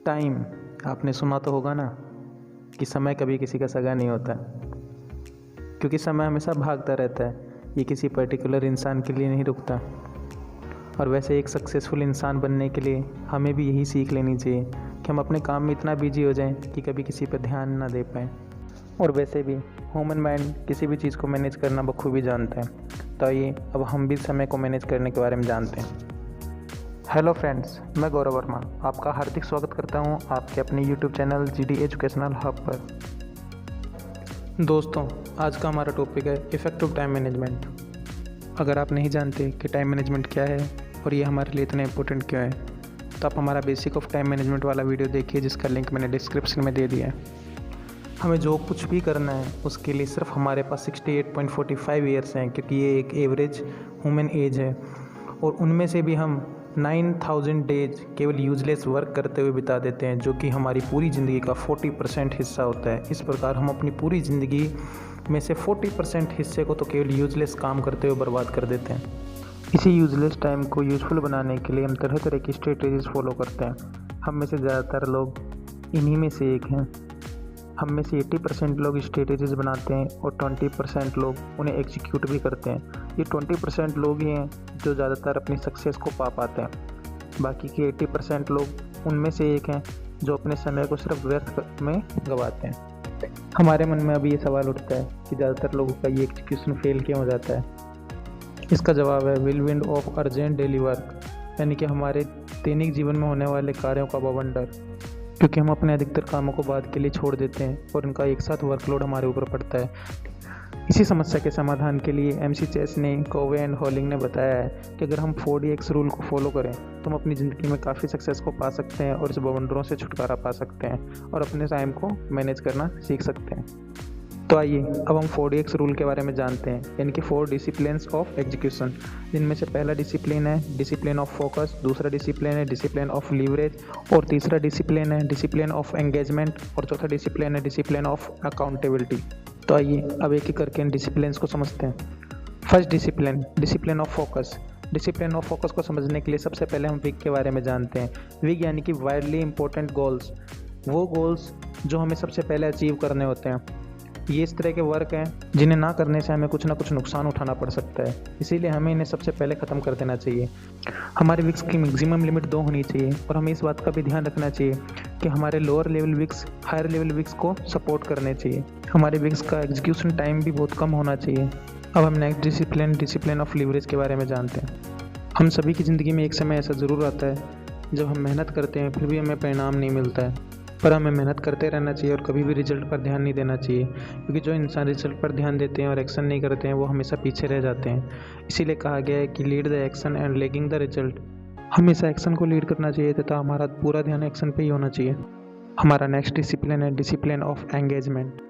Time आपने सुना तो होगा ना कि समय कभी किसी का सगा नहीं होता, क्योंकि समय हमेशा भागता रहता है। ये किसी पर्टिकुलर इंसान के लिए नहीं रुकता। और वैसे एक सक्सेसफुल इंसान बनने के लिए हमें भी यही सीख लेनी चाहिए कि हम अपने काम में इतना बिजी हो जाएं कि कभी किसी पर ध्यान ना दे पाएँ। और वैसे भी ह्यूमन माइंड किसी भी चीज़ को मैनेज करना बखूबी जानता है। तो आइए अब हम भी समय को मैनेज करने के बारे में जानते हैं। हेलो फ्रेंड्स, मैं गौरव वर्मा आपका हार्दिक स्वागत करता हूं आपके अपने YouTube channel GD educational hub पर। दोस्तों, आज का हमारा टॉपिक है इफ़ेक्टिव टाइम मैनेजमेंट। अगर आप नहीं जानते कि टाइम मैनेजमेंट क्या है और ये हमारे लिए इतना इम्पोर्टेंट क्यों है, तो आप हमारा बेसिक ऑफ टाइम मैनेजमेंट वाला वीडियो देखिए, जिसका लिंक मैंने डिस्क्रिप्शन में दे दिया है। हमें जो कुछ भी करना है उसके लिए सिर्फ हमारे पास 68.45 ईयर्स हैं, क्योंकि ये एक एवरेज ह्यूमन एज है। और उनमें से भी हम 9000 डेज केवल यूजलेस वर्क करते हुए बिता देते हैं, जो कि हमारी पूरी ज़िंदगी का 40% हिस्सा होता है। इस प्रकार हम अपनी पूरी ज़िंदगी में से 40% हिस्से को तो केवल यूजलेस काम करते हुए बर्बाद कर देते हैं। इसी यूजलेस टाइम को यूजफुल बनाने के लिए हम तरह तरह की स्ट्रेटजीज फॉलो करते हैं। हम में से ज़्यादातर लोग इन्हीं में से एक हैं। हम में से 80% लोग स्ट्रेटजीज बनाते हैं और 20% लोग उन्हें एग्जीक्यूट भी करते हैं। ये 20% लोग ही हैं जो ज़्यादातर अपनी सक्सेस को पा पाते हैं। बाकी के 80% लोग उनमें से एक हैं जो अपने समय को सिर्फ व्यर्थ में गंवाते हैं। हमारे मन में अभी ये सवाल उठता है कि ज़्यादातर लोगों का ये एग्जीक्यूशन फेल क्यों हो जाता है। इसका जवाब है व्हिरलविंड ऑफ अर्जेंट डेली वर्क, यानी कि हमारे दैनिक जीवन में होने वाले कार्यों का बवंडर। क्योंकि हम अपने अधिकतर कामों को बाद के लिए छोड़ देते हैं और इनका एक साथ वर्कलोड हमारे ऊपर पड़ता है। इसी समस्या के समाधान के लिए एमसी चेस ने, कोवे एंड हॉलिंग ने बताया है कि अगर हम 4DX रूल को फॉलो करें तो हम अपनी ज़िंदगी में काफ़ी सक्सेस को पा सकते हैं और इस बवंडरों से छुटकारा पा सकते हैं और अपने टाइम को मैनेज करना सीख सकते हैं। तो आइए अब हम 4DX रूल के बारे में जानते हैं, यानी कि 4 डिसिप्लिन्स ऑफ एग्जीक्यूशन, जिनमें से पहला डिसिप्लिन है डिसिप्लिन ऑफ फोकस, दूसरा डिसिप्लिन है डिसिप्लिन ऑफ लीवरेज, और तीसरा डिसिप्लिन है डिसिप्लिन ऑफ एंगेजमेंट, और चौथा डिसिप्लिन है डिसिप्लिन ऑफ अकाउंटेबिलिटी। तो आइए अब एक एक करके इन डिसिप्लिन्स को समझते हैं। First discipline, discipline of focus. Discipline of focus को समझने के लिए सबसे पहले हम विग के बारे में जानते हैं। विग यानी कि वाइडली इंपॉर्टेंट गोल्स, वो गोल्स जो हमें सबसे पहले अचीव करने होते हैं। ये इस तरह के वर्क हैं जिन्हें ना करने से हमें कुछ ना कुछ नुकसान उठाना पड़ सकता है, इसीलिए हमें इन्हें सबसे पहले ख़त्म कर देना चाहिए। हमारे विक्स की मैक्सिमम लिमिट 2 होनी चाहिए, और हमें इस बात का भी ध्यान रखना चाहिए कि हमारे lower level weeks higher level weeks को सपोर्ट करने चाहिए। हमारे विक्स का एग्जीक्यूशन टाइम भी बहुत कम होना चाहिए। अब हम next discipline, discipline of leverage के बारे में जानते हैं। हम सभी की ज़िंदगी में एक समय ऐसा ज़रूर आता है जब हम मेहनत करते हैं फिर भी हमें परिणाम नहीं मिलता है, पर हमें मेहनत करते रहना चाहिए और कभी भी रिजल्ट पर ध्यान नहीं देना चाहिए, क्योंकि जो इंसान रिजल्ट पर ध्यान देते हैं और एक्शन नहीं करते हैं वो हमेशा पीछे रह जाते हैं। इसीलिए कहा गया है कि lead the action and lagging the result. हमेशा एक्शन को लीड करना चाहिए तथा हमारा पूरा ध्यान एक्शन पे ही होना चाहिए। हमारा नेक्स्ट डिसिप्लिन है डिसिप्लिन ऑफ एंगेजमेंट।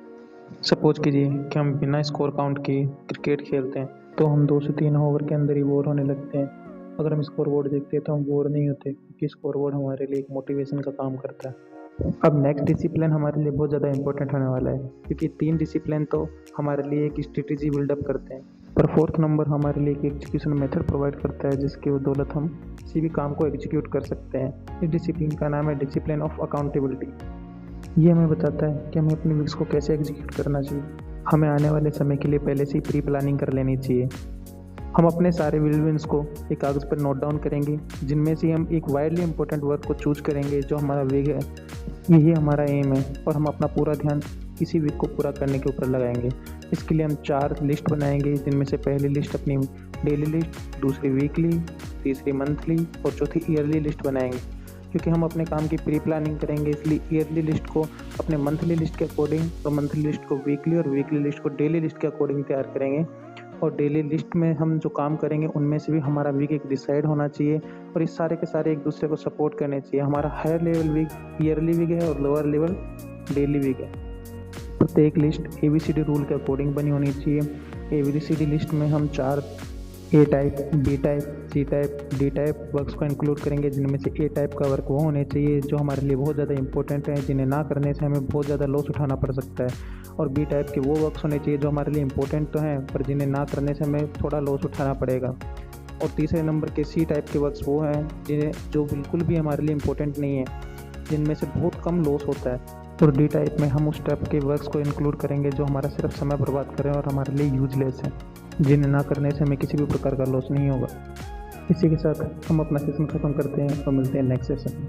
सपोज कीजिए कि हम बिना स्कोर काउंट किए क्रिकेट खेलते हैं, तो हम 2 से 3 ओवर के अंदर ही बोर होने लगते हैं। अगर हम स्कोर बोर्ड देखते हैं तो हम बोर नहीं होते, क्योंकि स्कोर बोर्ड हमारे लिए एक मोटिवेशन का काम करता है। अब नेक्स्ट डिसिप्लिन हमारे लिए बहुत ज़्यादा इंपॉर्टेंट होने वाला है, क्योंकि 3 डिसिप्लिन तो हमारे लिए एक स्ट्रेटेजी बिल्डअप करते हैं, पर 4th नंबर हमारे लिए एक एग्जीक्यूशन मेथड प्रोवाइड करता है, जिसकी बदौलत हम किसी भी काम को एग्जीक्यूट कर सकते हैं। इस डिसिप्लिन का नाम है डिसिप्लिन ऑफ अकाउंटेबिलिटी। ये हमें बताता है कि हमें अपनी विक्स को कैसे एग्जीक्यूट करना चाहिए। हमें आने वाले समय के लिए पहले से ही प्री प्लानिंग कर लेनी चाहिए। हम अपने सारे विल्स को एक कागज़ पर नोट डाउन करेंगे, जिनमें से हम एक वाइडली इंपॉर्टेंट वर्क को चूज करेंगे जो हमारा विग है, यही हमारा एम है, और हम अपना पूरा ध्यान किसी विग को पूरा करने के ऊपर लगाएंगे। इसके लिए हम 4 लिस्ट बनाएंगे, जिनमें से पहली लिस्ट अपनी डेली लिस्ट, दूसरी वीकली, तीसरी मंथली और चौथी ईयरली लिस्ट बनाएंगे। क्योंकि हम अपने काम की प्री प्लानिंग करेंगे, इसलिए ईयरली लिस्ट को अपने मंथली लिस्ट के अकॉर्डिंग और मंथली लिस्ट को वीकली और वीकली लिस्ट को डेली लिस्ट के अकॉर्डिंग तैयार करेंगे। और डेली लिस्ट में हम जो काम करेंगे उनमें से भी हमारा वीक एक डिसाइड होना चाहिए, और इस सारे के सारे एक दूसरे को सपोर्ट करने चाहिए। हमारा higher level week yearly week है और लोअर लेवल डेली वीक है। प्रत्येक लिस्ट ABCD रूल के अकॉर्डिंग बनी होनी चाहिए। ABCD लिस्ट में हम 4 A type, B type, C type, D type works को इंक्लूड करेंगे, जिनमें से A टाइप का वर्क वो होने चाहिए जो हमारे लिए बहुत ज़्यादा इंपॉर्टेंट है, जिन्हें ना करने से हमें बहुत ज़्यादा लॉस उठाना पड़ सकता है। और B टाइप के वो वर्क्स होने चाहिए जो हमारे लिए इंपॉर्टेंट तो हैं, पर जिन्हें ना करने से हमें थोड़ा लॉस उठाना पड़ेगा। और तीसरे नंबर के C टाइप के वर्क्स वो हैं जो बिल्कुल भी हमारे लिए इंपॉर्टेंट नहीं है, जिनमें से बहुत कम लॉस होता है। और डी टाइप में हम उस टाइप के वर्क्स को इंक्लूड करेंगे जो हमारा सिर्फ समय बर्बाद करें और हमारे लिए यूजलेस हैं, जिन्हें ना करने से हमें किसी भी प्रकार का लॉस नहीं होगा। इसी के साथ हम अपना सेशन ख़त्म करते हैं और मिलते हैं नेक्स्ट सेशन में।